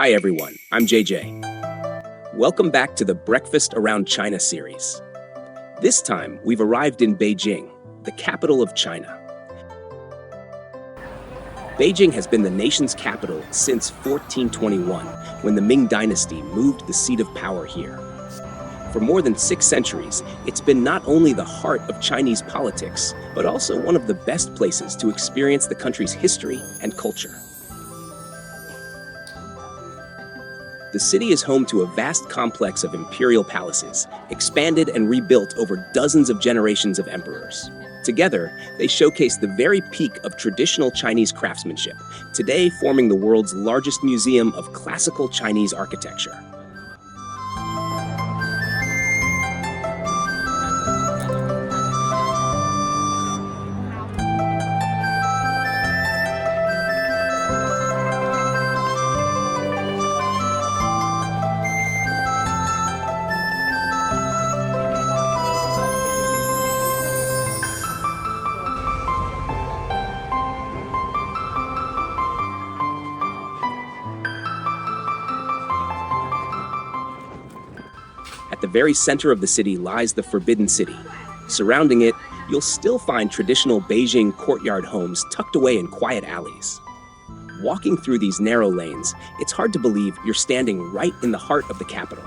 Hi everyone, I'm JJ. Welcome back to the Breakfast Around China series. This time, we've arrived in Beijing, the capital of China. Beijing has been the nation's capital since 1421, when the Ming Dynasty moved the seat of power here. For more than 6 centuries, it's been not only the heart of Chinese politics, but also one of the best places to experience the country's history and culture. The city is home to a vast complex of imperial palaces, expanded and rebuilt over dozens of generations of emperors. Together, they showcase the very peak of traditional Chinese craftsmanship, today forming the world's largest museum of classical Chinese architecture. At the very center of the city lies the Forbidden City. Surrounding it, you'll still find traditional Beijing courtyard homes tucked away in quiet alleys. Walking through these narrow lanes, it's hard to believe you're standing right in the heart of the capital.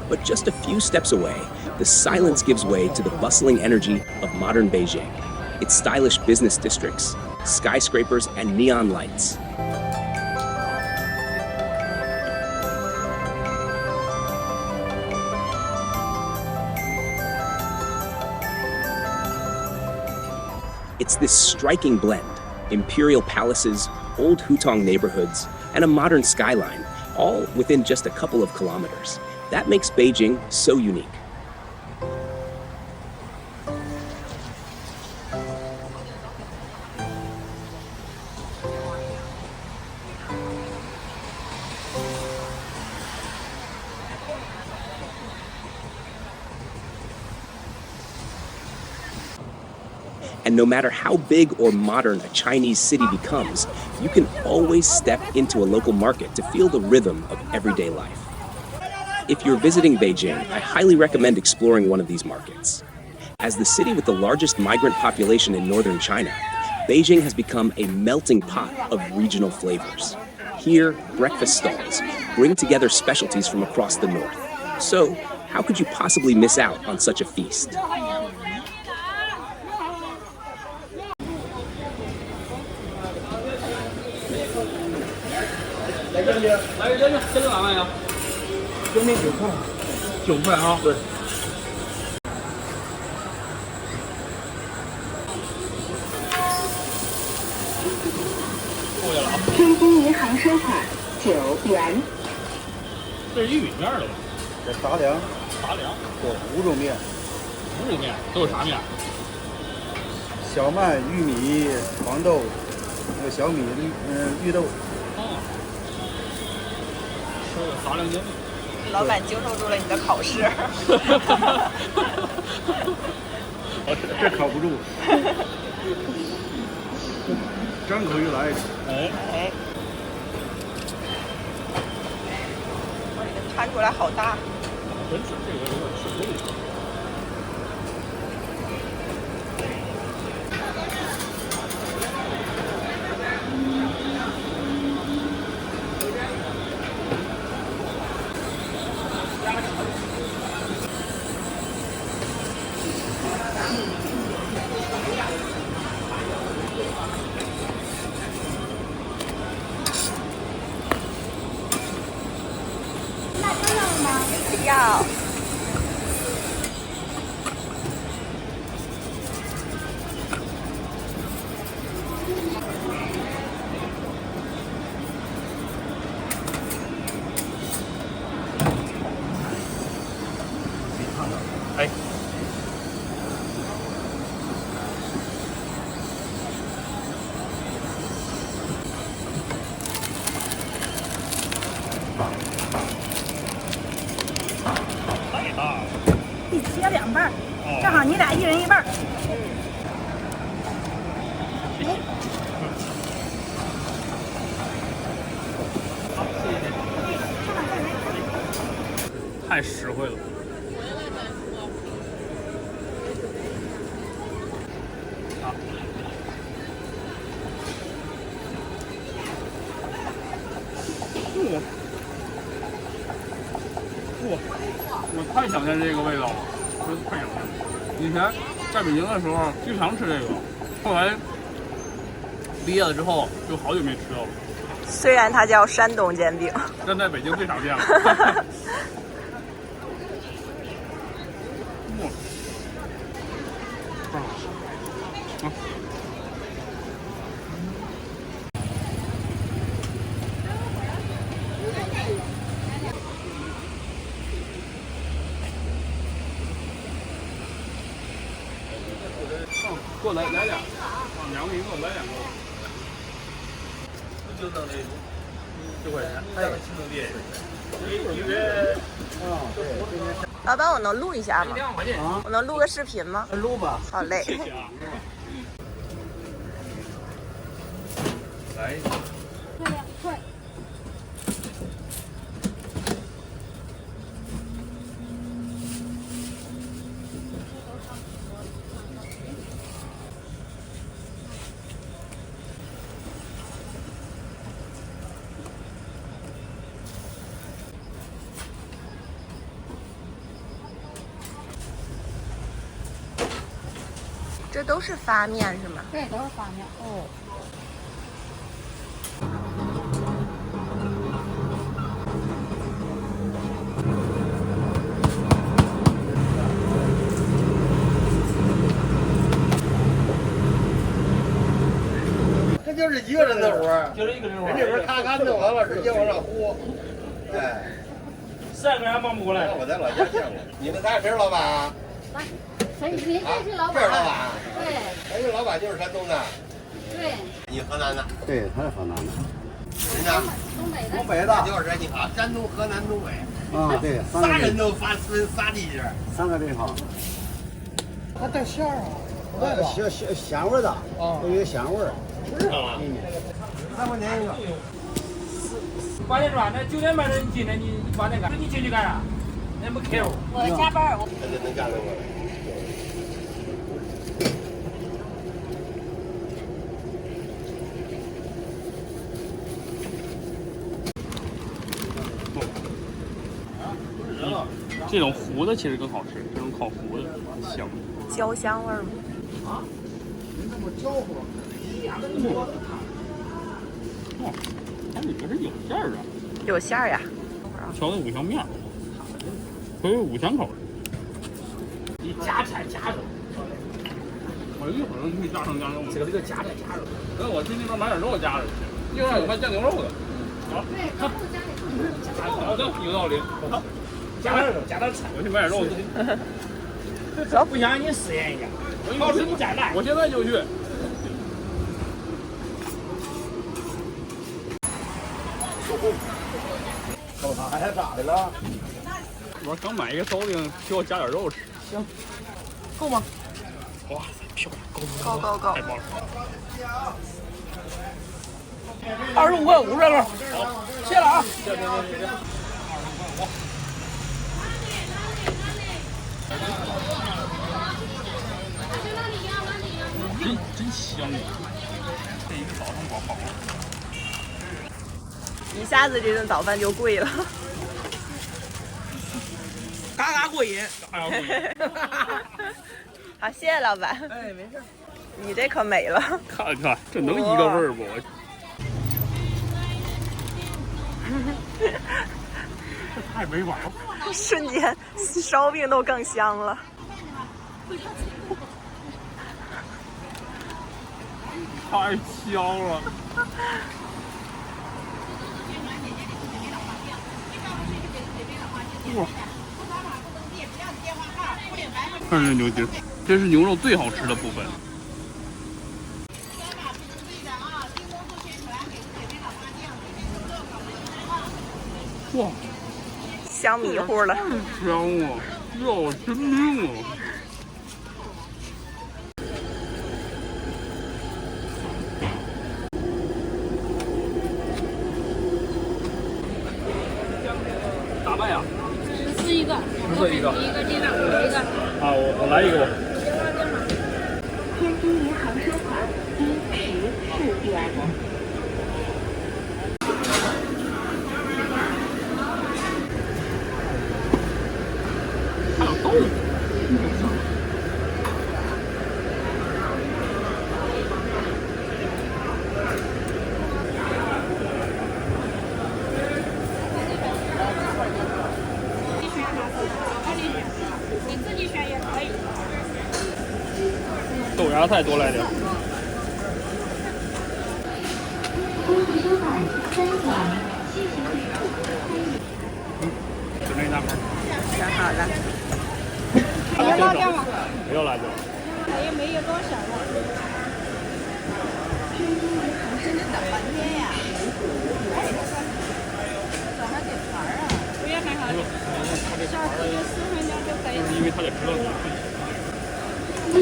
But just a few steps away, the silence gives way to the bustling energy of modern Beijing. Its stylish business districts, skyscrapers, and neon lights. It's this striking blend: imperial palaces, old Hutong neighborhoods, and a modern skyline, all within just a couple of kilometers. That makes Beijing so unique. And no matter how big or modern a Chinese city becomes, you can always step into a local market to feel the rhythm of everyday life. If you're visiting Beijing, I highly recommend exploring one of these markets. As the city with the largest migrant population in northern China, Beijing has become a melting pot of regional flavors. Here, breakfast stalls bring together specialties from across the north. So, how could you possibly miss out on such a feast?天津银行收款9元。这是玉米面的吧？这杂粮，杂粮，对，5种面，都有啥面？小麦、玉米、黄豆，还有小米、绿豆。哦，说有杂粮煎饼。老板经受住了你的考试。这考不住。张口欲来。哎，我这个摊出来好大。真是这个有点吃不力。要。哎， 2半，正好你俩1人1半。太实惠了。我太想念这个味道了，真太想念。以前在北京的时候经常吃这个，后来毕业了之后就好久没吃到了。虽然它叫山东煎饼，但在北京最常见了。给我来俩，2个一个，来2个。就弄那10块钱，哎，兄弟，一约。老板，我能录一下吗？2块钱啊？我能录个视频吗？录吧。好嘞。谢谢啊。来。快。这都是发面是吗？对，都是发面。哦。这就是一个人的活儿，就是一个人活。人这边咔弄完了，直接往上呼。哎3个人还忙不过来。我在老家见过。你们仨谁是老板啊？您这是老板。这是老板。对。哎，这老板就是山东的。对。你河南的？对，他是河南的。人家东北的。东北的。就是你好，山东、河南、东北。啊，对仨人都分仨地界。3个地方。它带馅儿啊。香味的，有一个香味儿。是啊。3块钱一个。8点转，那9点半人进来，你8点干，你进去干啥？那没客户。我加班，我。那就能干得过来。这种糊的其实更好吃，这种烤糊的香。焦香味儿吗？啊？您这么焦乎？哦，它里边是有馅儿的。有馅儿呀。调的5香面，可以5香口。你夹菜夹肉，我一会儿可以加上肉。这个夹菜夹肉。那我去那边买点肉夹着去，一会儿有卖酱牛肉的。好，好，好的，有道理。好，加点肉，加点菜。我去买点肉去。这不想你试验一下，好吃你再来。我现在就去。狗汤还咋的了？我刚买一个烧饼，需要加点肉吃。行，够吗？哇塞，漂亮，够，够。太棒了。25块50了，好，谢了啊。谢。真香啊！这一个早上饱了。一下子这顿早饭就贵了。嘎嘎过瘾，嘎嘎过瘾。好，谢谢老板。哎，没事。你这可美了。看看，这能一个味儿不？这太没法了。瞬间烧饼都更香了。太香了。哇！看这牛筋，这是牛肉最好吃的部分。哇！香迷糊了。香啊！要真命啊！大麦呀14一个，2个一个鸡蛋，一个。啊，我来一个吧。天津银行收款14元。还有豆腐。你自己选也可以。豆芽菜多来点。就那大块。选好了。还有辣椒吗？没有辣椒。没有多少了。真的等半天呀！早上点团啊？不要还好，下次有4分钟就可以。因为他得知道你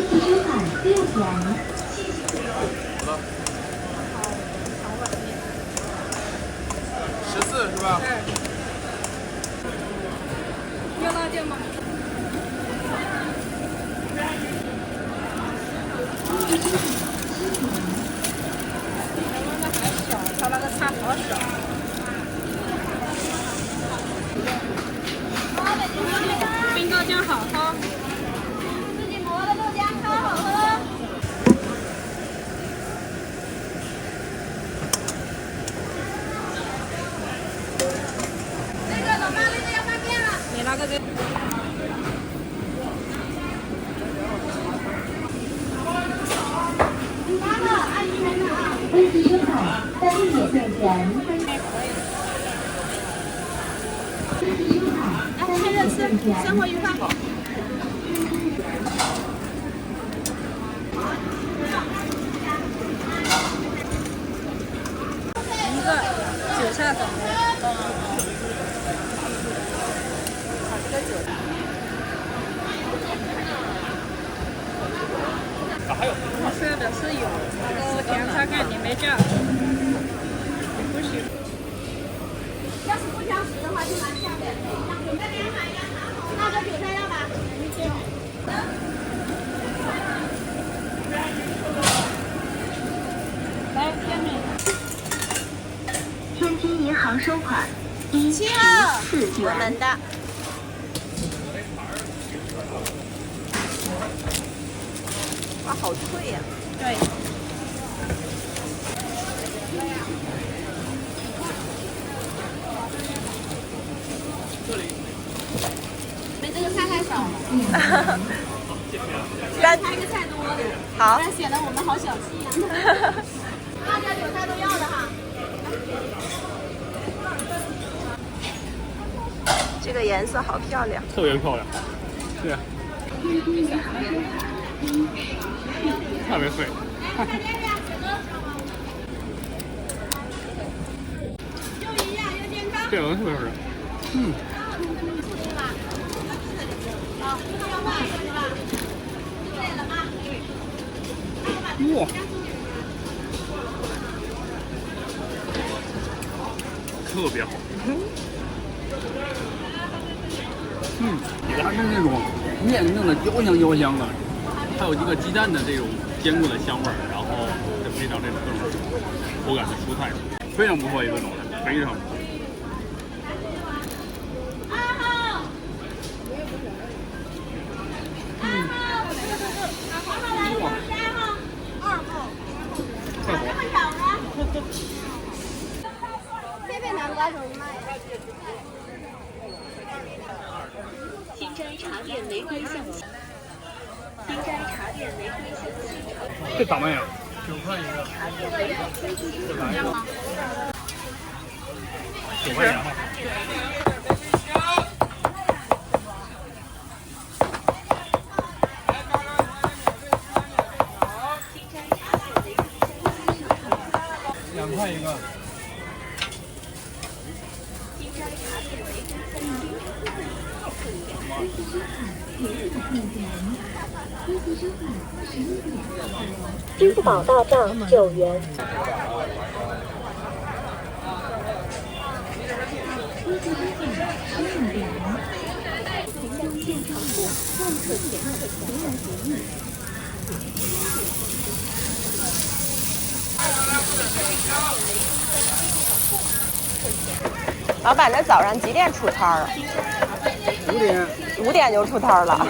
收款6元。14是吧？要辣椒吗？他那个菜好少。冰豆浆好喝。自己磨的豆浆超好喝。那个老妈，那个要翻面了。你那个给。微信收款3.6元。趁热吃，生活愉快。一个韭菜粉的。还有我说的是有那个甜菜干，你没叫。不行。要是不挑食的话，就拿下面。那边买一个那个韭菜要吧？来，下面。天津银行收款7号， 14元。我们的。哇，好脆呀！对。没这个菜太少了。干拍个菜多的，好不。然显得我们好小气呀。辣椒韭菜都要的哈。这个颜色好漂亮。特别漂亮。对。特别碎。又营养又健康。这个特别好吃。嗯。好，要卖是吧？对了吗？哇。特别好。它是那种面弄的焦香焦香的，还有这个鸡蛋的这种坚固的香味儿，然后再配上这种各种口感的蔬菜，非常不错一个状态，非常不错。新斋茶店玫瑰象棋。新斋茶店玫瑰象棋。这咋卖呀9块一个。 9块钱哈。2块一个。支付宝到账9元。老板，这早上几点出摊儿啊5点。 ？5点就出摊儿了。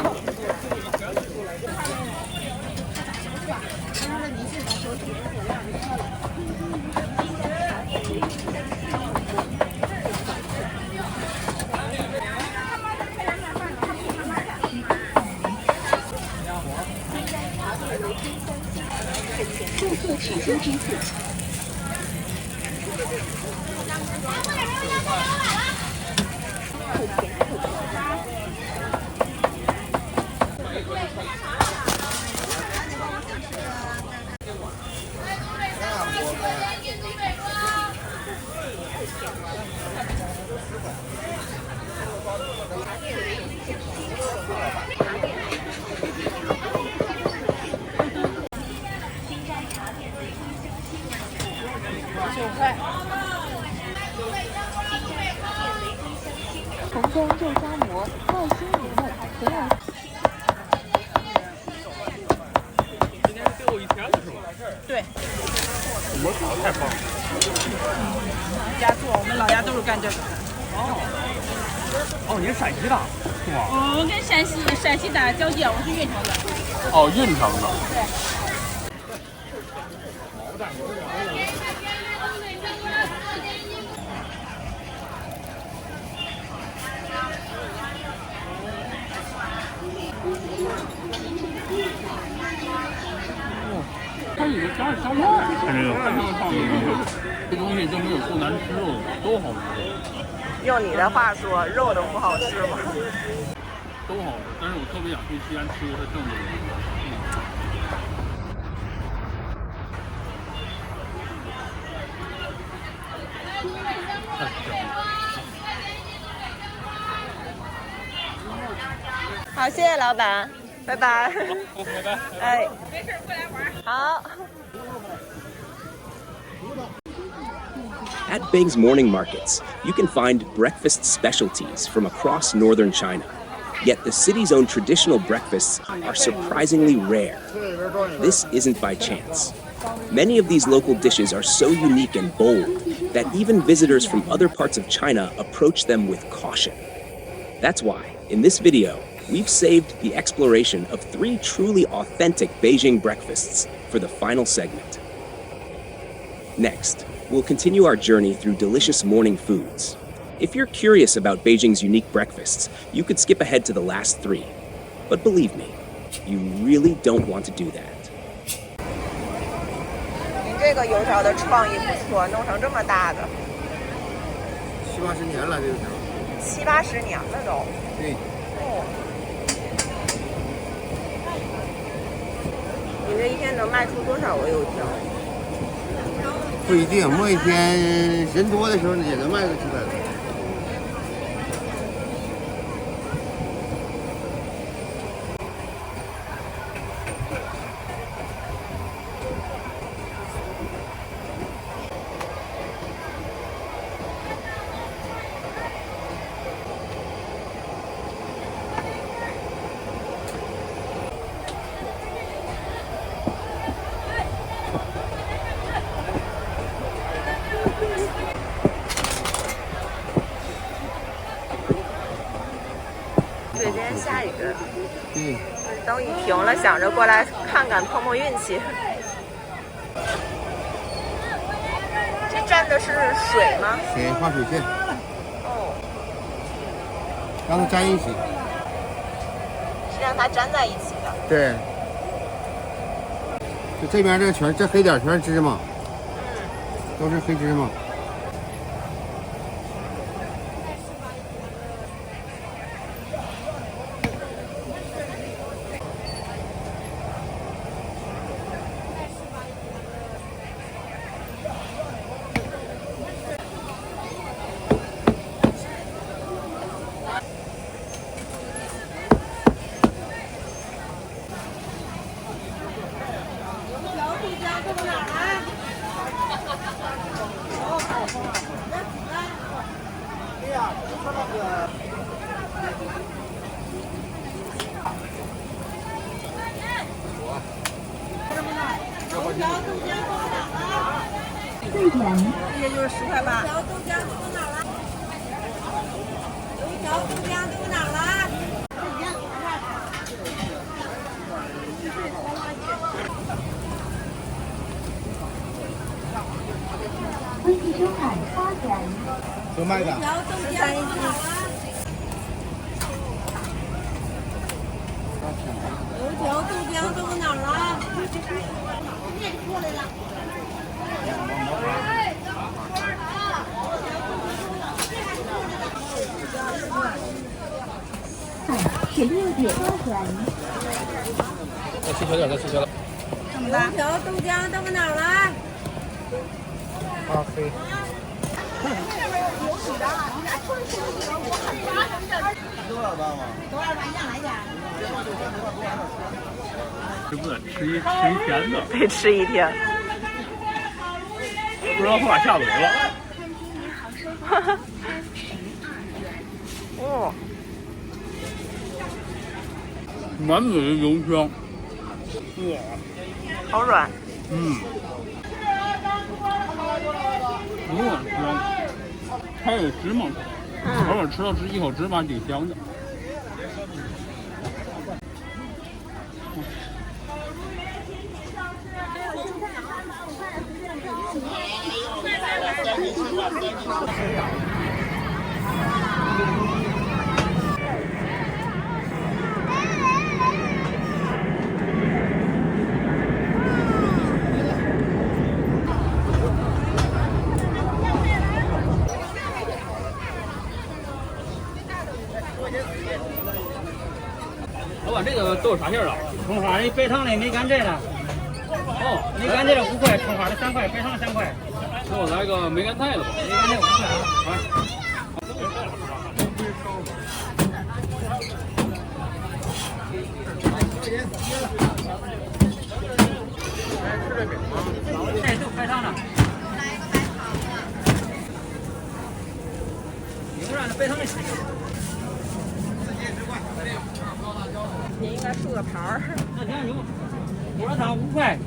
注册取消支付。红光肉夹馍，外酥里嫩，肥而今天是最后一天了是吗？对。馍烤的太棒了。家做，我们老家都是干这个。哦，你是陕西的，是吗？我跟陕西的交界，我是运城的。哦，运城的。对。它里面加了香菜，看这个，看这个放进去，这东西就没有不难吃肉，都好吃。用你的话说，肉都不好吃吗？都好吃，但是我特别想去西安吃它正宗的。好，谢谢老板，拜拜。拜拜。哎，没事过来玩。好。 At Bing's morning markets, you can find breakfast specialties from across northern China. Yet the city's own traditional breakfasts are surprisingly rare. This isn't by chance. Many of these local dishes are so unique and bold that even visitors from other parts of China approach them with caution. That's why, in this video, we've saved the exploration of 3 truly authentic Beijing breakfasts for the final segment. Next, we'll continue our journey through delicious morning foods. If you're curious about Beijing's unique breakfasts, you could skip ahead to the last 3. But believe me, you really don't want to do that. 你这个油条的创意不错，弄成这么大的7、80年了，这个，7、80年了都。对。哦。你这一天能卖出多少个油条？不一定，磨一天人多的时候也能卖个几百个。对，今天下雨。对。等雨停了，想着过来看看碰碰运气。这蘸的是水吗？水，化水线。哦。让它粘一起。是让它粘在一起的。对。就这边这个这黑点全是芝麻。都是黑芝麻。元。这些就是10块8。豆浆都哪了？豆浆都哪了？微信收看8元。都卖的。豆浆都哪了？豆浆都哪了？过来了。16.2元。再切小点，再切小点。这么大。油条、豆浆都哪了？咖啡。多少磅吗？吃不得吃一天的，得吃一天。不知道把下嘴了。哦，满嘴的油香。好软。有点香，还有芝麻，偶尔吃到一口芝麻挺香的。老板，这个都有啥馅儿啊？葱花的、白糖的、没干这的。哦，没干这的5块，葱花的3块，白糖的3块。给我来个梅干菜的吧。没干这5块啊。哎，都白糖的。有让那白糖的。你应该竖个牌儿。那行有，胡辣汤5块。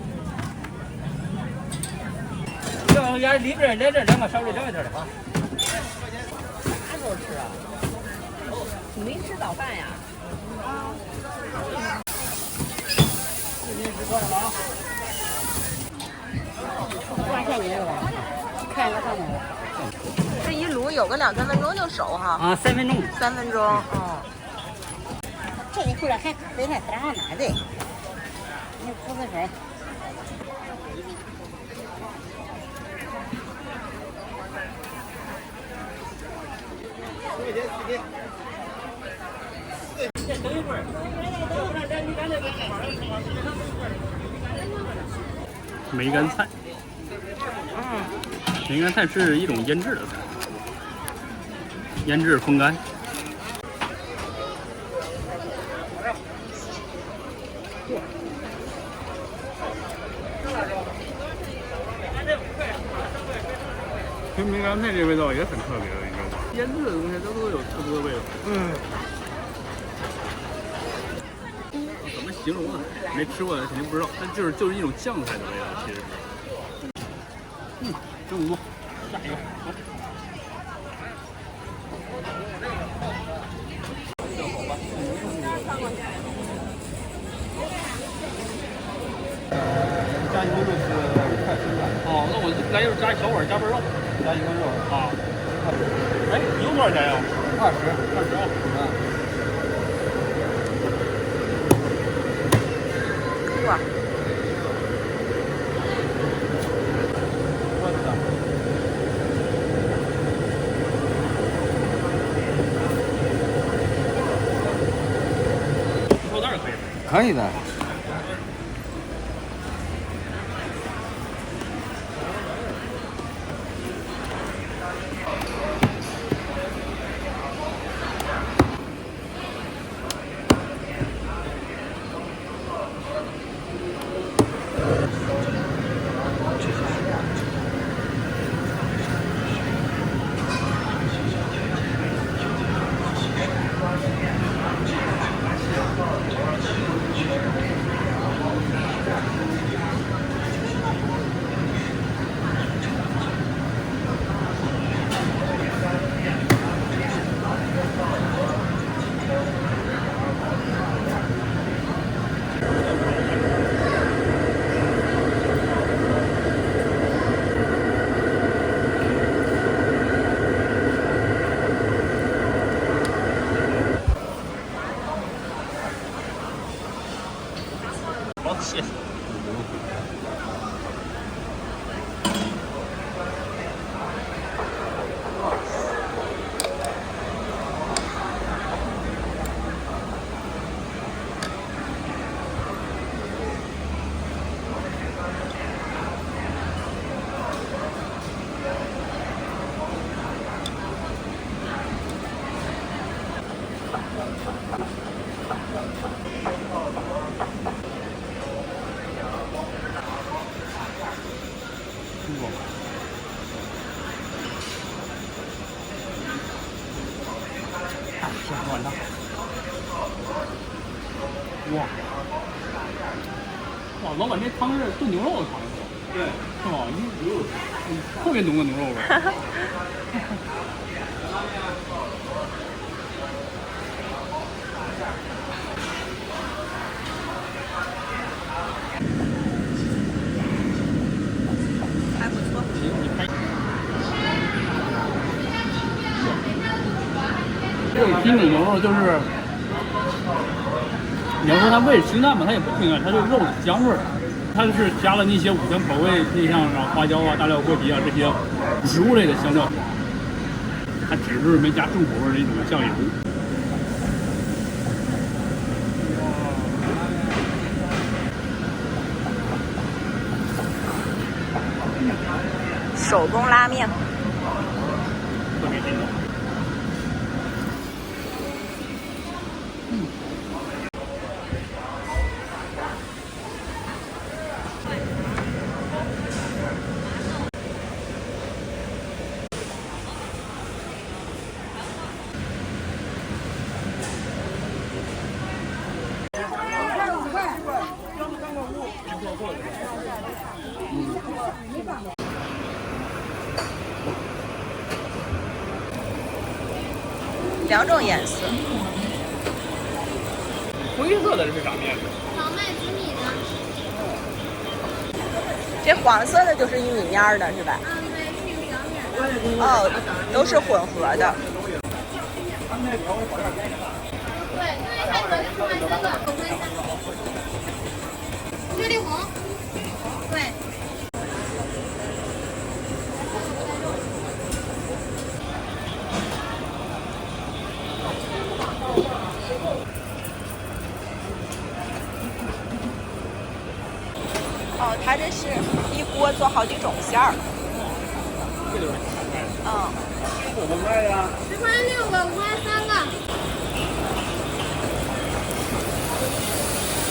要里边来这2个，稍微凉一点的啊。啥时候吃啊？你没吃早饭呀？这一卤有个2、3分钟就熟哈。啊，3分钟。3分钟，哦。这里出来还得那啥哪的？你喝个水。梅干菜。梅干菜是一种腌制的菜，腌制风干。其实梅干菜这味道也很特别的，你知道吗？腌制的东西都有特殊的味道。怎么形容呢？没吃过的肯定不知道，但就是一种酱菜的味道，其实是。真不错，下一个。加一锅肉是5块10块。哦，那我来一加小碗加份肉，加一锅肉啊。哎，一共多少钱呀？20啊。哇。收袋可以吗？可以的。谢谢。完了！哇！哇，老板这汤是炖牛肉的汤是吧？对，是吧？特别浓的牛肉味儿。还不错。这个金顶牛肉就是，你要说它味清淡吧，它也不清淡，它就是肉的香味儿。它是加了那些五香口味，那像花椒啊、大料、桂皮啊这些植物类的香料，它只是没加重口味的一种酱油。手工拉面，特别地道。两种颜色。灰色的是啥面？荞麦紫米的。这黄色的就是玉米面的，是吧？对，玉米表面。哦，都是混合的。对，因为太多就是买这个，雪里红。对。哦，它这是一锅做好几种馅儿。嗯。怎么卖呀10块6个，5块3个。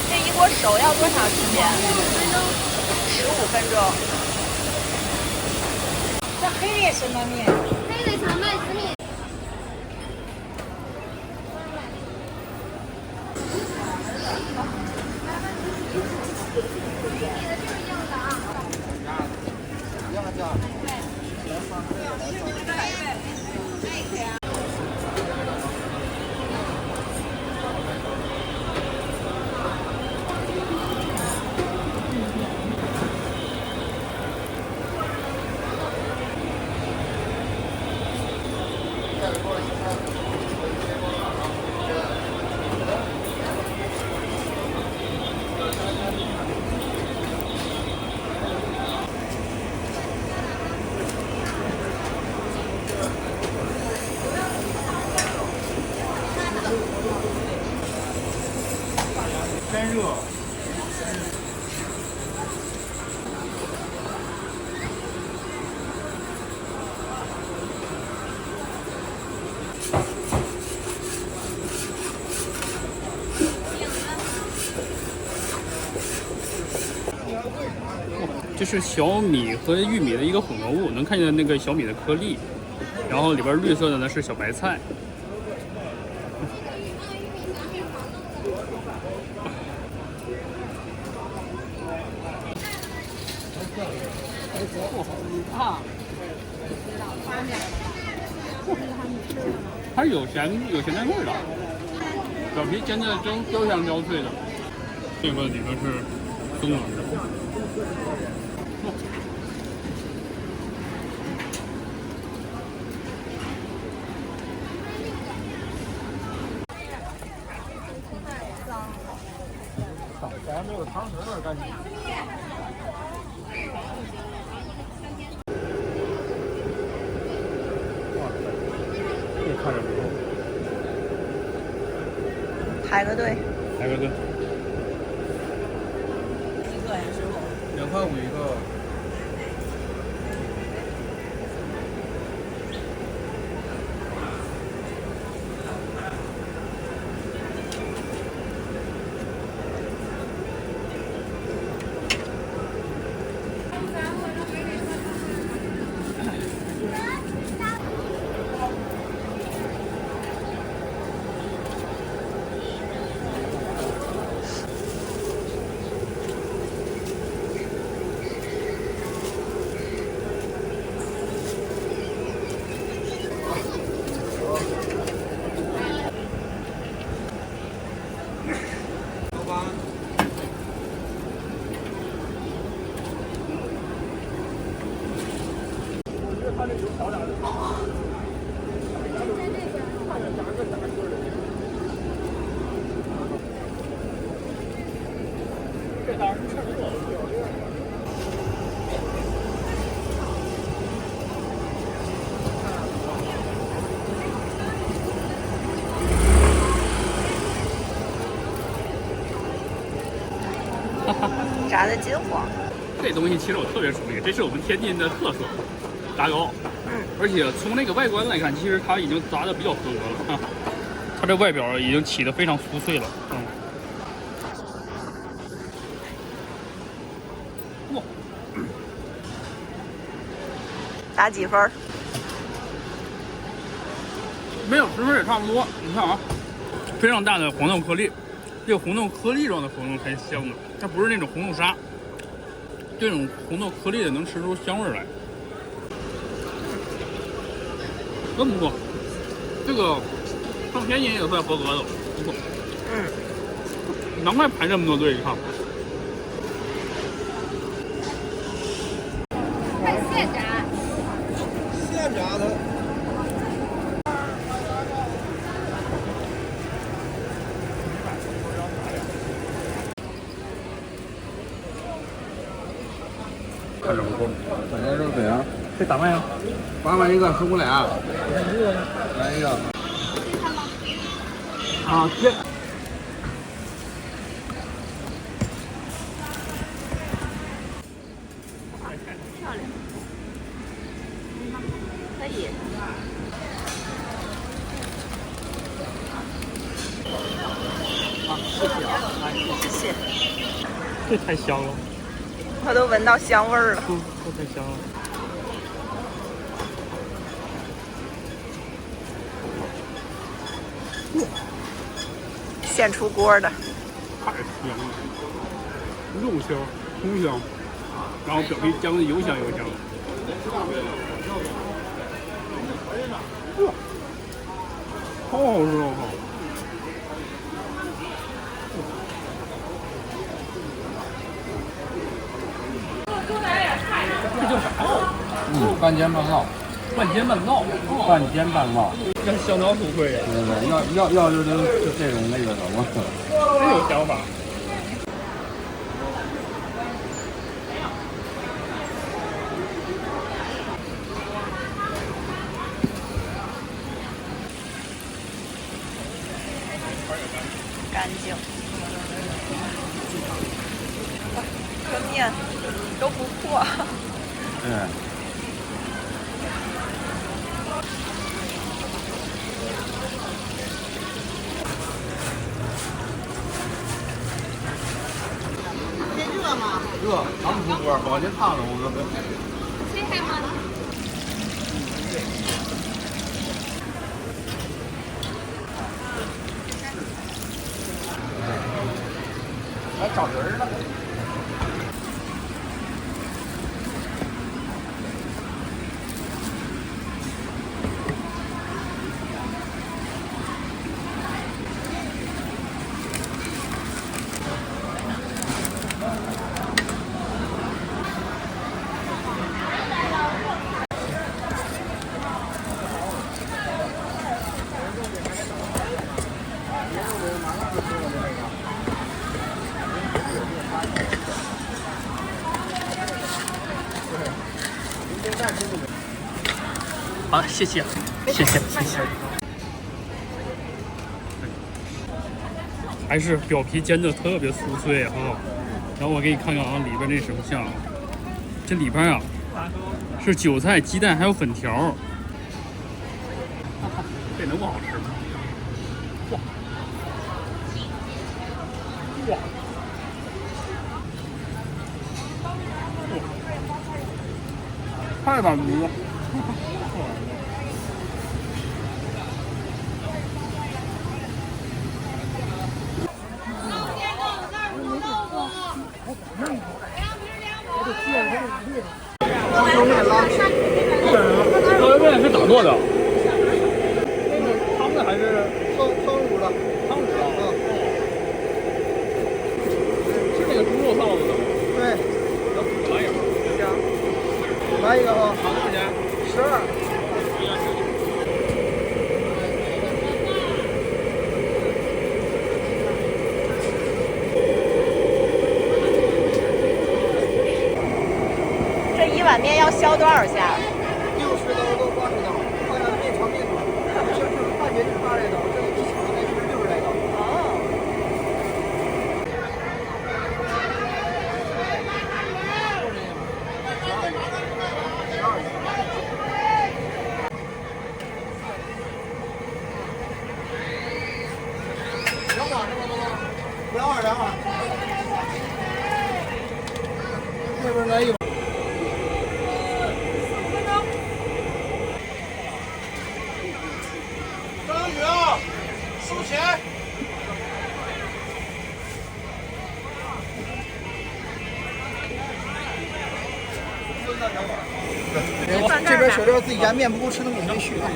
这一锅熟要多长时间？15分钟。这黑的什么面？黑的荞麦紫米。真热。这是小米和玉米的一个混合物，能看见那个小米的颗粒，然后里边绿色的呢是小白菜。啊，它是有咸淡味的，表皮煎的真焦香焦脆的，这个里面是松软的。咱没有汤匙那干净。哇塞，这看着不错。排个队。排个队。几个呀，师傅？2块5一个。炸的金黄。这东西其实我特别熟悉，这是我们天津的特色炸糕。而且从那个外观来看，其实它已经炸的比较合格了。它这外表已经起得非常酥脆了。哇，打几分？没有10分也差不多。你看啊，非常大的黄豆颗粒，这个红豆颗粒状的黄豆才香的，它不是那种红豆沙。这种红豆颗粒的能吃出香味来。真不错，这个放天津也算合格的，不错。难怪排这么多队，你看。看现炸。现炸的。看着不错。大家肉饼，这咋卖呀8块一个，15俩。来一个。啊，天。漂亮。可以。啊，谢谢啊，谢谢。这太香了。我都闻到香味儿了。这太香了。现出锅的，太香了，肉香、葱香，然后表皮浆的油香油香。哇，好好吃哦！这叫啥呀？半煎半烙。半煎半烙，半煎半烙，那相当酥脆呀！对，要就这种那个什么，真有想法。干净。这面都不破。对。热，常出锅，保您烫着我哥。谁还吗？来找人了。好，谢谢，谢谢。还是表皮煎的特别酥脆哈。然后我给你看看啊，里边这什么馅啊？这里边啊是韭菜、鸡蛋还有粉条。这能不好吃吗？哇！太满足了。高邮面是咋做的？汤的还是汤煮的？汤煮的。是那个猪肉臊子的吗？对，要来一个。行，来一个啊。多少钱12。这一碗面要削多少下？60刀到80刀，看看面长面短。像是大节日8来刀，这个1小的是60来刀。哦。2碗是吧，哥？2碗，2碗。这边来一碗。张宇啊，收钱。这边小料自己家，面不够吃的免费续啊。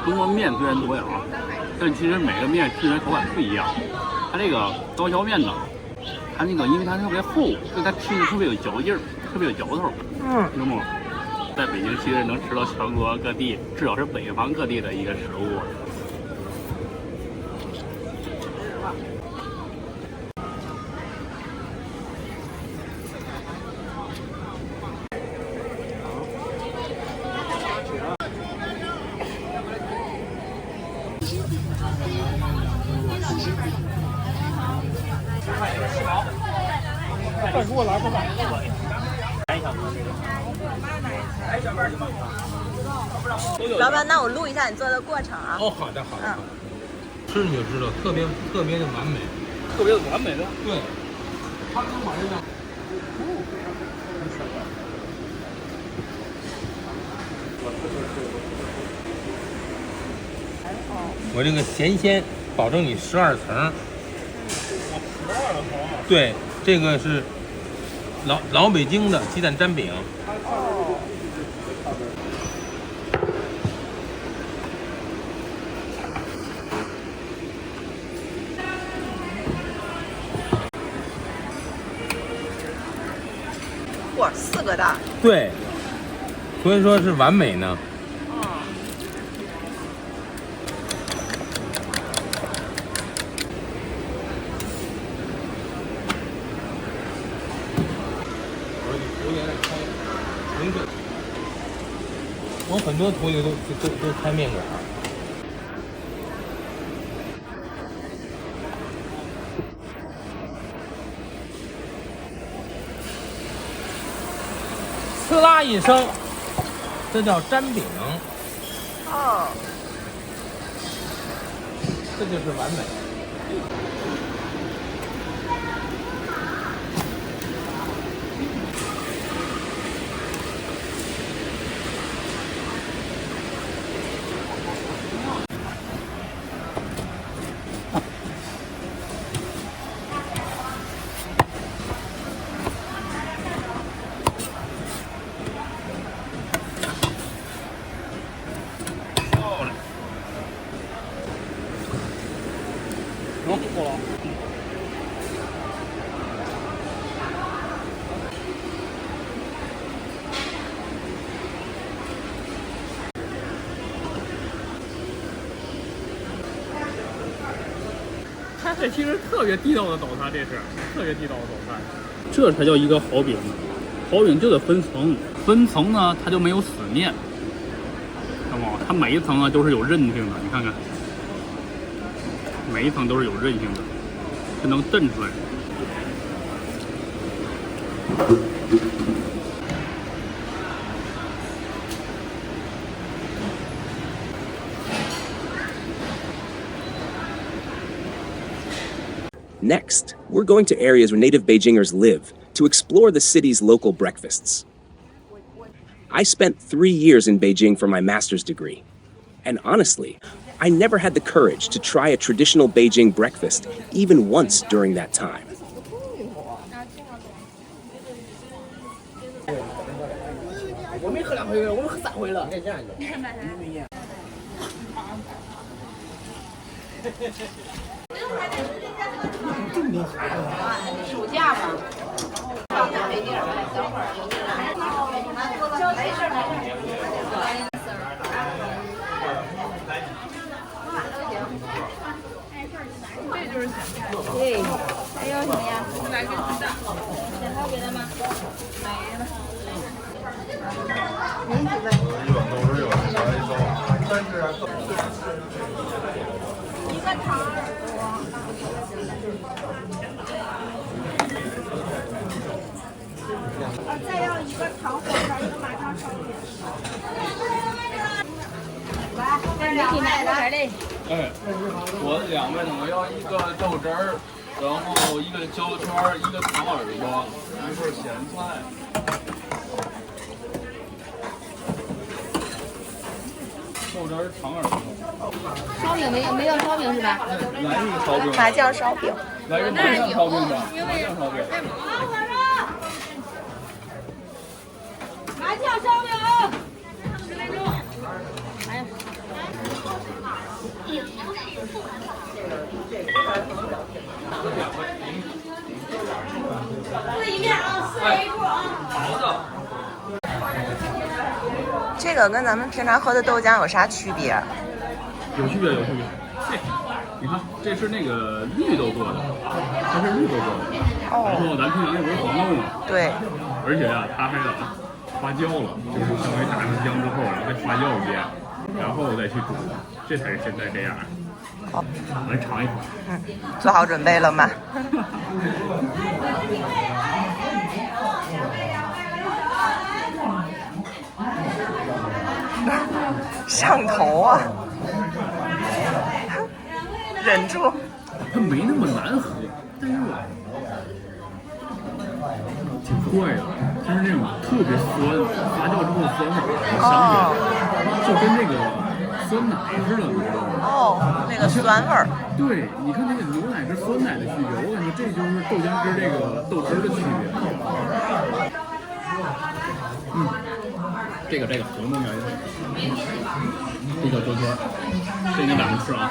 中国面虽然多呀啊，但其实每个面吃起来口感不一样。它这个刀削面呢，它那个因为它特别厚，所以它吃的特别有嚼劲儿，特别有嚼头。那么在北京其实能吃到全国各地，至少是北方各地的一个食物。快给我来个吧。老板，那我录一下你做的过程啊。哦，好的，好的。吃你就知道，特别的完美，特别完美的。对，他能把这个。我这个咸鲜保证你12层。对，这个是老北京的鸡蛋粘饼。哇，4个蛋。对，所以说是完美呢。我很多同学都开面馆。呲啦一声，这叫粘饼。哦，这就是完美。这其实特别地道的早餐，这是特别地道的早餐。这才叫一个好饼，好饼就得分层，分层呢它就没有死面，知道吗？它每一层啊都是有韧性的，你看看，每一层都是有韧性的，是能蹬出来的。Next, we're going to areas where native Beijingers live to explore the city's local breakfasts. I spent 3 years in Beijing for my master's degree. And honestly, I never had the courage to try a traditional Beijing breakfast even once during that time. 我没喝2回，我们喝3回了。暑假嘛，没地儿，等会儿。没事没事。这就是咸菜。对，还有什么呀？来个鸡蛋。还有别的吗？没了。您几位？一个糖耳朵。再要一个糖火烧，一个麻酱烧饼。来，这你买哪里？哎，我2位呢，我要一个豆汁儿，然后一个焦圈，一个糖耳朵，一份咸菜。豆汁儿、糖耳朵。烧饼没有烧饼是吧？来一个烧饼。麻酱烧饼。来一个麻酱烧饼吧，麻酱烧饼。麻酱烧饼。哎呀。四一面啊，4人1桌啊。好的。这个跟咱们平常喝的豆浆有啥区别？有区别，有区别。你看，这是那个绿豆做的，它是绿豆做的。然后咱平常那不是黄豆吗？对。而且啊，它还发酵了，就是稍微打上浆之后，然后再发酵一遍，然后再去煮，这才是现在这样。好，来尝一口。做好准备了吗？上头啊！忍住。它没那么难喝，但是挺怪的，它是那种特别酸，发酵之后酸味想起来，就跟那个酸奶似的，你知道吗？哦，那个酸味儿。对，你看那个牛奶跟酸奶的区别，我感觉这就是豆浆跟这个豆汁的区别。这个我弄下去。这个豆圈，这你俩人吃啊。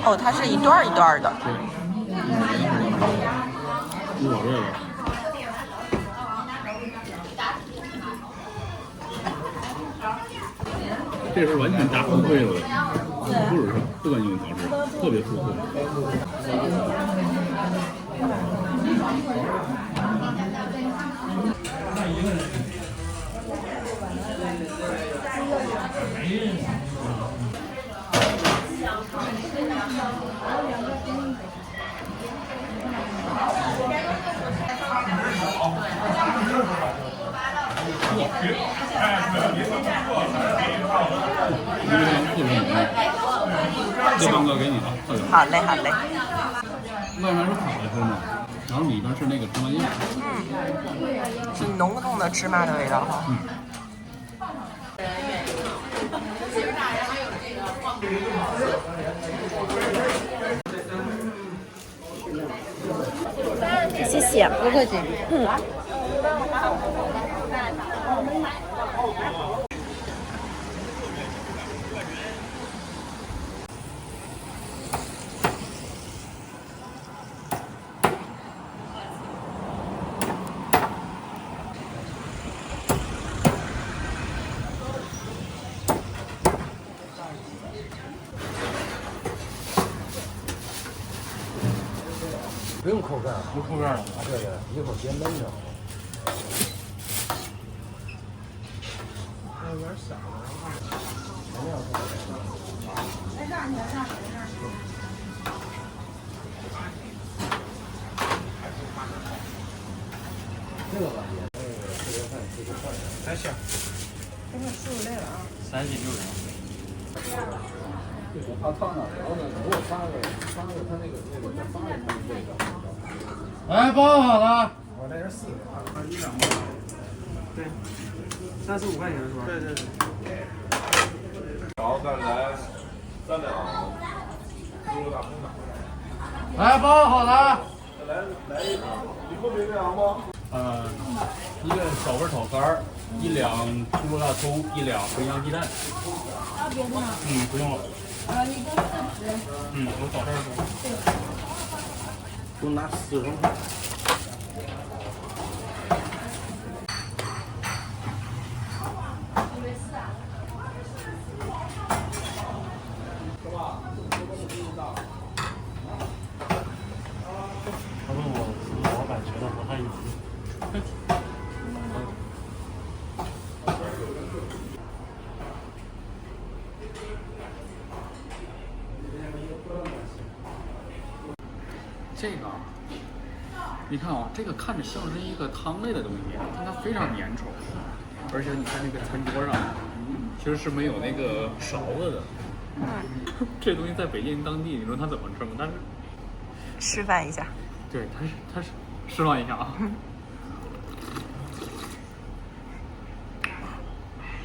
哦，它是一段一段的。对。我这个。这是完全炸酥脆了的，不是段用小吃，特别酥脆。这半个给你了，好嘞，好嘞。外面是烤的是吗？然后里边是那个芝麻酱。是浓浓的芝麻的味道哈。谢谢，不客气。用扣盖，有口感了。对对，一会儿别闷着。有点小了。来这儿，你来这儿，这个吧，也吃个饭，吃个饭。还行。给我15来了啊。3斤6两。他烫哪条呢？如果发个他那个发的他这个。哎，包好了。我这是4个1两吧。对，35块钱是吧？对对对。然后再来3两猪肉大葱掌。来，包好了。来一两，你后面这两吗？一个小味炒肝，1两猪肉大葱，1两茴香鸡蛋。啊，别动了。不用了。一个40。我找这儿说。就拿40块。他问我老板觉得不太匀。这个，你看啊，这个看着像是一个汤类的东西，但它非常粘稠，而且你看那个餐桌上，其实是没有那个勺子的。这东西在北京当地，你说它怎么蒸？但是示范一下。对，它是示范一下啊。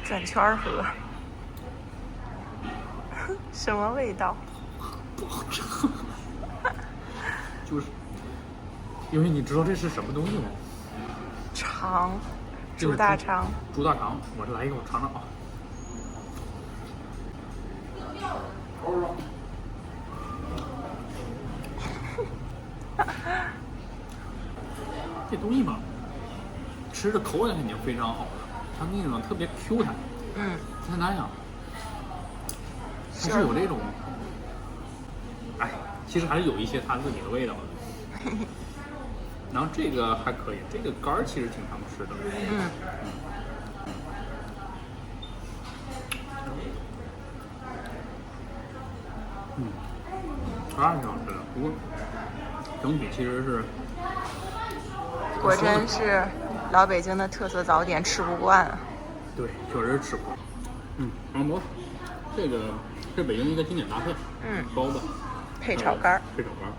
转圈喝，什么味道？不好吃。就是，因为你知道这是什么东西吗？肠，猪大肠。猪大肠，我来一口尝尝啊。这东西吧，吃的口感肯定非常好的，它那种特别 Q 弹。再拿想，它是有这种，哎，其实还是有一些它自己的味道的。然后这个还可以，这个肝儿其实挺常吃的。肝儿挺好吃的，不过整体其实是。果真是老北京的特色早点，吃不惯。对，确实吃不惯。黄馍，这个是北京一个经典搭配。包子配炒肝。配炒肝。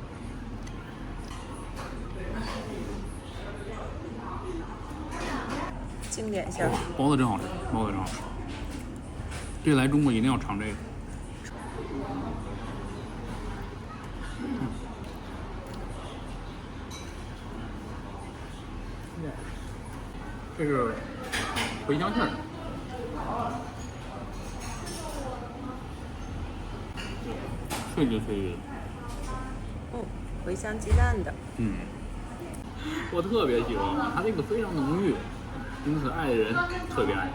经典馅。包子真好吃，包子真好吃。这来中国一定要尝这个。这是茴香馅儿的，脆的脆的。茴香鸡蛋的。我特别喜欢它，这个非常浓郁，因此爱的人特别爱。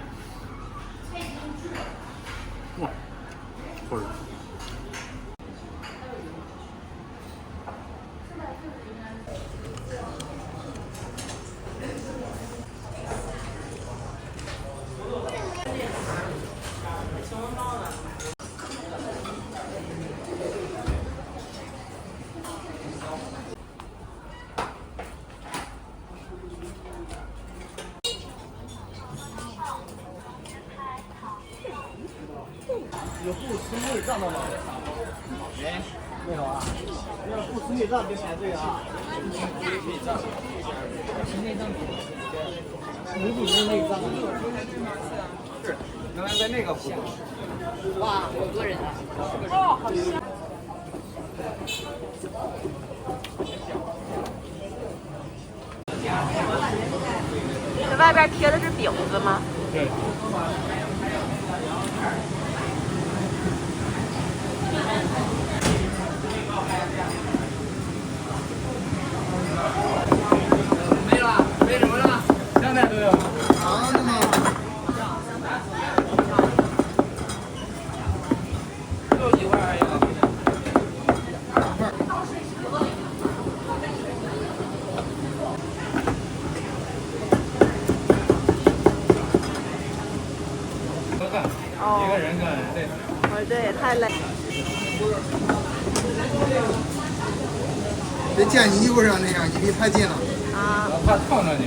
哇，好吃。有不吃内脏的吗？没有啊。要不吃内脏别排队啊。吃内脏无骨的内脏。是，原来在那个湖。哇，好多人啊！哦，好香。这外边贴的是饼子吗？对。没了，没什么了，2袋都有。长的吗？60几块还有。对，太累。别溅你衣服上那样，你离太近了。啊。我怕烫着你。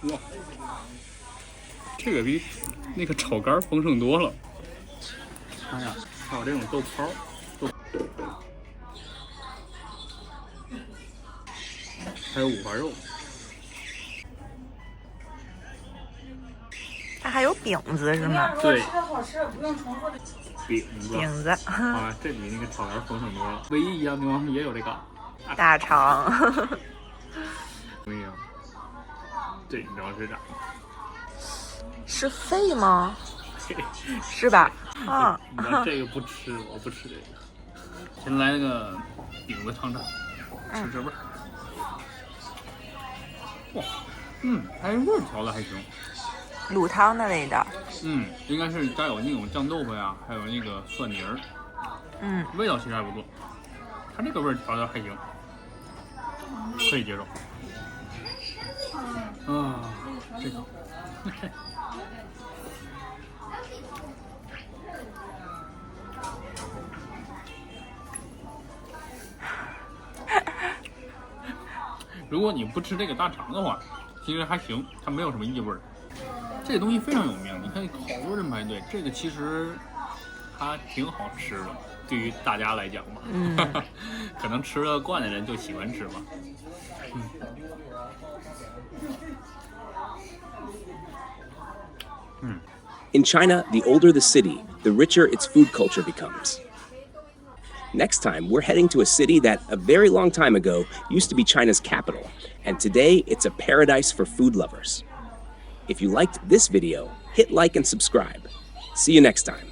哇，这个比那个炒肝丰盛多了。哎呀，还有这种豆泡，还有五花肉。它还有饼子是吗？对，好吃，不用重复的。饼子。饼子。啊，这比那个炒肝丰盛多了。唯一一样地方也有这个大肠。不一样。这你知道是啥？是肺吗？是吧？啊，你知道这个不吃，我不吃这个。先来那个饼子尝尝，吃吃味儿。哇，还味儿调的还行。卤汤的味道。应该是加有那种酱豆腐呀，还有那个蒜泥儿。味道其实还不错。它这个味儿调的还行，可以接受。啊，这个。如果你不吃这个大肠的话，其实还行，它没有什么异味儿。这个东西非常有名，你看好多人排队。这个其实它挺好吃的，对于大家来讲嘛，可能吃了惯的人就喜欢吃嘛。In China, the older the city, the richer its food culture becomes. Next time, we're heading to a city that, a very long time ago, used to be China's capital, and today it's a paradise for food lovers. If you liked this video, hit like and subscribe. See you next time.